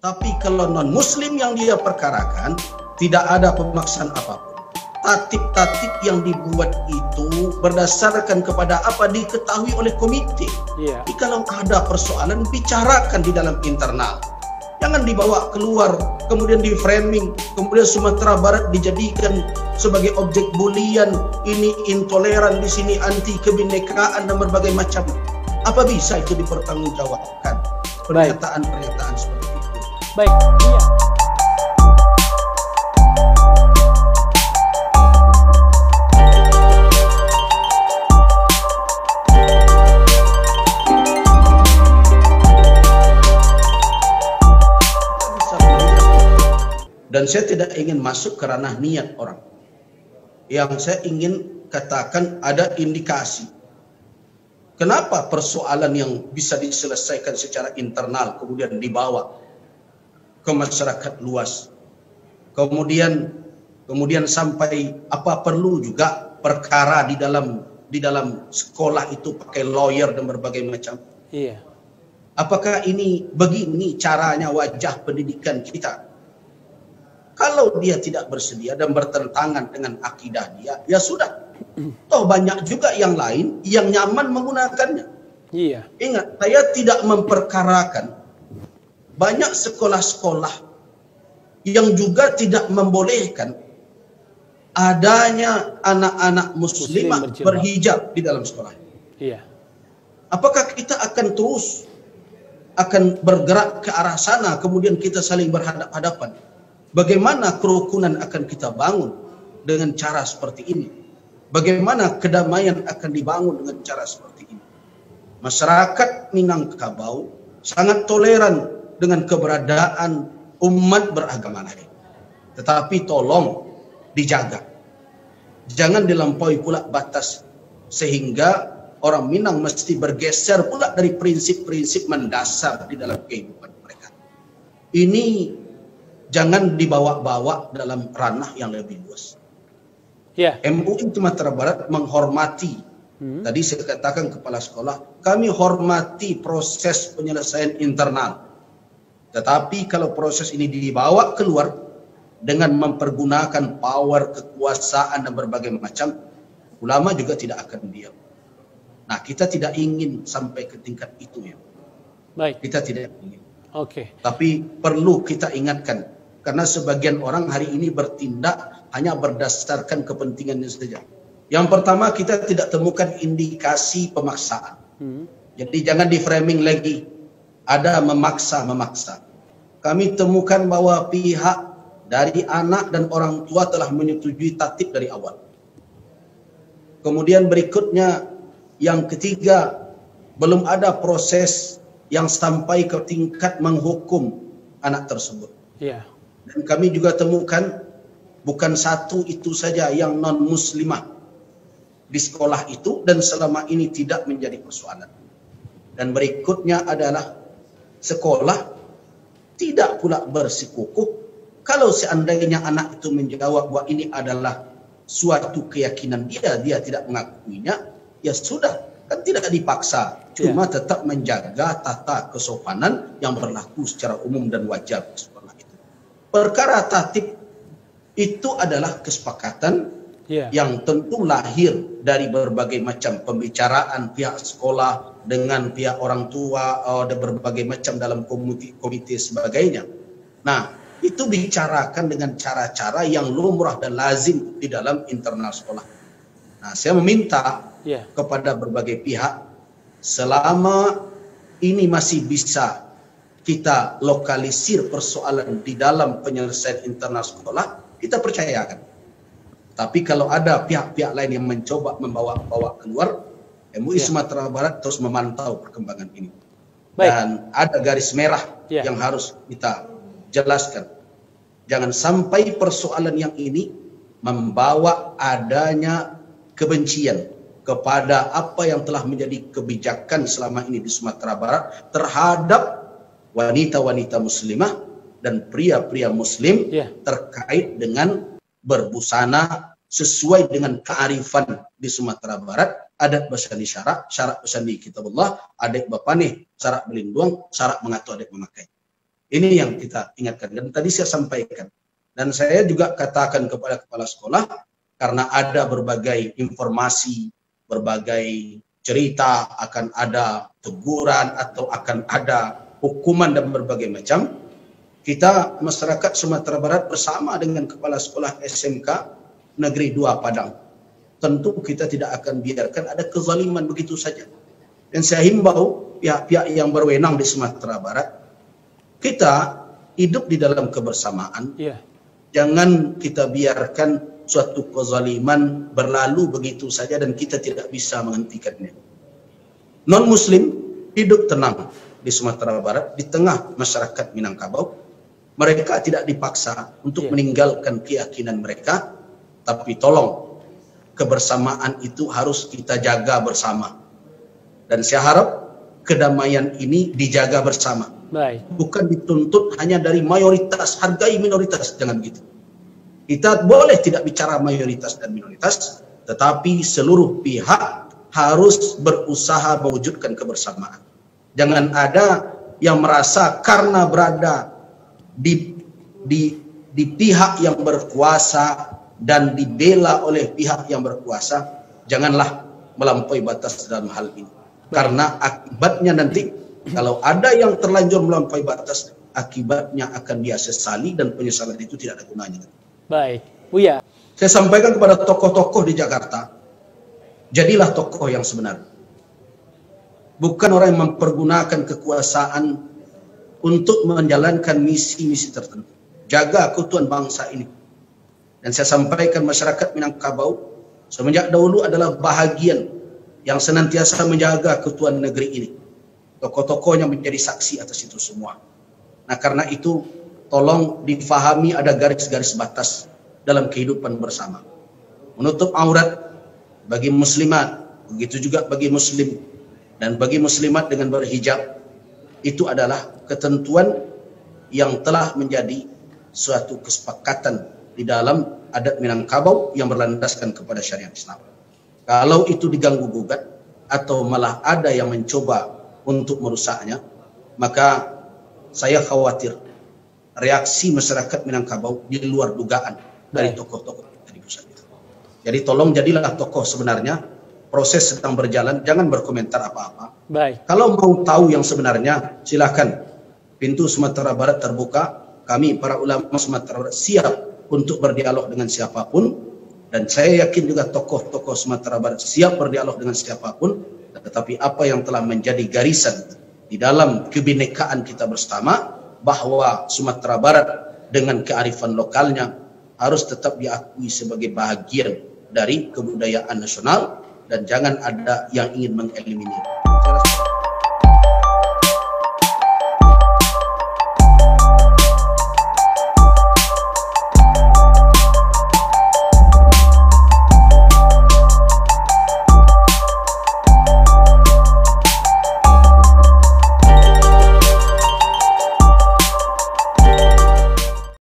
Tapi kalau non-muslim yang dia perkarakan, tidak ada pemaksaan apapun. Tatip-tatip yang dibuat itu berdasarkan kepada apa diketahui oleh komite. Jadi kalau ada persoalan, bicarakan di dalam internal. Jangan dibawa keluar, kemudian di framing, kemudian Sumatera Barat dijadikan sebagai objek bulian. Ini intoleran, di sini anti kebinekaan dan berbagai macam. Apa bisa itu dipertanggungjawabkan? Pernyataan-pernyataan seperti itu. Baik, iya. Dan saya tidak ingin masuk ke ranah niat orang. Yang saya ingin katakan ada indikasi. Kenapa persoalan yang bisa diselesaikan secara internal kemudian dibawa ke masyarakat luas. Kemudian sampai apa perlu juga perkara di dalam sekolah itu pakai lawyer dan berbagai macam. Iya. Apakah ini begini caranya wajah pendidikan kita? Kalau dia tidak bersedia dan bertentangan dengan akidah dia, ya sudah. Toh banyak juga yang lain yang nyaman menggunakannya. Iya. Ingat, saya tidak memperkarakan banyak sekolah-sekolah yang juga tidak membolehkan adanya anak-anak muslimah berhijab di dalam sekolah. Iya. Apakah kita akan terus bergerak ke arah sana, kemudian kita saling berhadapan-hadapan? Bagaimana kerukunan akan kita bangun dengan cara seperti ini? Bagaimana kedamaian akan dibangun dengan cara seperti ini? Masyarakat Minangkabau sangat toleran dengan keberadaan umat beragama lain. Tetapi tolong dijaga. Jangan dilampaui pula batas sehingga orang Minang mesti bergeser pula dari prinsip-prinsip mendasar di dalam kehidupan mereka. Ini jangan dibawa-bawa dalam ranah yang lebih luas. Ya. MUI Sumatera Barat menghormati. Tadi saya katakan kepala sekolah, kami hormati proses penyelesaian internal. Tetapi kalau proses ini dibawa keluar dengan mempergunakan power, kekuasaan dan berbagai macam, ulama juga tidak akan diam. Nah, kita tidak ingin sampai ke tingkat itu ya. Baik. Kita tidak ingin. Oke. Tapi perlu kita ingatkan. Karena sebagian orang hari ini bertindak hanya berdasarkan kepentingannya saja. Yang pertama, kita tidak temukan indikasi pemaksaan. Jadi jangan di framing lagi ada memaksa-memaksa. Kami temukan bahwa pihak dari anak dan orang tua telah menyetujui tatib dari awal. Kemudian berikutnya, yang ketiga, belum ada proses yang sampai ke tingkat menghukum anak tersebut. Iya. Dan kami juga temukan bukan satu itu saja yang non-muslimah di sekolah itu dan selama ini tidak menjadi persoalan. Dan berikutnya adalah sekolah tidak pula bersikukuh kalau seandainya anak itu menjawab bahwa ini adalah suatu keyakinan dia tidak mengakuinya, ya sudah, kan tidak dipaksa, cuma tetap menjaga tata kesopanan yang berlaku secara umum dan wajar. Perkara tatib itu adalah kesepakatan yang tentu lahir dari berbagai macam pembicaraan pihak sekolah dengan pihak orang tua dan berbagai macam dalam komite sebagainya. Nah, itu bicarakan dengan cara-cara yang lumrah dan lazim di dalam internal sekolah. Nah, saya meminta kepada berbagai pihak selama ini masih bisa kita lokalisir persoalan di dalam penyelesaian internal sekolah, kita percayakan. Tapi kalau ada pihak-pihak lain yang mencoba membawa keluar, MUI Sumatera Barat terus memantau perkembangan ini. Baik. Dan ada garis merah yang harus kita jelaskan. Jangan sampai persoalan yang ini membawa adanya kebencian kepada apa yang telah menjadi kebijakan selama ini di Sumatera Barat terhadap wanita-wanita muslimah dan pria-pria muslim terkait dengan berbusana sesuai dengan kearifan di Sumatera Barat, adat basani syarak basani kitabullah, adat bapane, syarak belindung, syarak mengatur adat memakai. Ini yang kita ingatkan. Dan tadi saya sampaikan. Dan saya juga katakan kepada kepala sekolah, karena ada berbagai informasi, berbagai cerita akan ada teguran atau akan ada hukuman dan berbagai macam, kita masyarakat Sumatera Barat bersama dengan kepala sekolah SMK Negeri 2 Padang, tentu kita tidak akan biarkan ada kezaliman begitu saja. Dan saya himbau pihak-pihak yang berwenang di Sumatera Barat, kita hidup di dalam kebersamaan. Jangan kita biarkan suatu kezaliman berlalu begitu saja dan kita tidak bisa menghentikannya. Non-Muslim hidup tenang di Sumatera Barat, di tengah masyarakat Minangkabau. Mereka tidak dipaksa untuk meninggalkan keyakinan mereka, tapi tolong kebersamaan itu harus kita jaga bersama. Dan saya harap kedamaian ini dijaga bersama. Bukan dituntut hanya dari mayoritas, hargai minoritas, jangan gitu. Kita boleh tidak bicara mayoritas dan minoritas, tetapi seluruh pihak harus berusaha mewujudkan kebersamaan. Jangan ada yang merasa karena berada di pihak yang berkuasa dan dibela oleh pihak yang berkuasa, janganlah melampaui batas dalam hal ini. Karena akibatnya nanti, kalau ada yang terlanjur melampaui batas, akibatnya akan dia sesali dan penyesalan itu tidak ada gunanya. Baik, Buya. Saya sampaikan kepada tokoh-tokoh di Jakarta, jadilah tokoh yang sebenar. Bukan orang yang mempergunakan kekuasaan untuk menjalankan misi-misi tertentu. Jaga keutuhan bangsa ini. Dan saya sampaikan masyarakat Minangkabau semenjak dahulu adalah bahagian yang senantiasa menjaga keutuhan negeri ini. Tokoh-tokohnya menjadi saksi atas itu semua. Nah, karena itu tolong difahami ada garis-garis batas dalam kehidupan bersama. Menutup aurat bagi muslimat, begitu juga bagi muslim, dan bagi muslimat dengan berhijab, itu adalah ketentuan yang telah menjadi suatu kesepakatan di dalam adat Minangkabau yang berlandaskan kepada syariat Islam. Kalau itu diganggu gugat atau malah ada yang mencoba untuk merusaknya, maka saya khawatir reaksi masyarakat Minangkabau di luar dugaan dari tokoh-tokoh di pusat itu. Jadi tolong jadilah tokoh sebenarnya. Proses sedang berjalan, jangan berkomentar apa-apa. Kalau mau tahu yang sebenarnya, silakan. Pintu Sumatera Barat terbuka. Kami para ulama Sumatera Barat siap untuk berdialog dengan siapapun. Dan saya yakin juga tokoh-tokoh Sumatera Barat siap berdialog dengan siapapun. Tetapi apa yang telah menjadi garisan di dalam kebinekaan kita bersama, bahwa Sumatera Barat dengan kearifan lokalnya harus tetap diakui sebagai bahagian dari kebudayaan nasional, dan jangan ada yang ingin mengeliminir.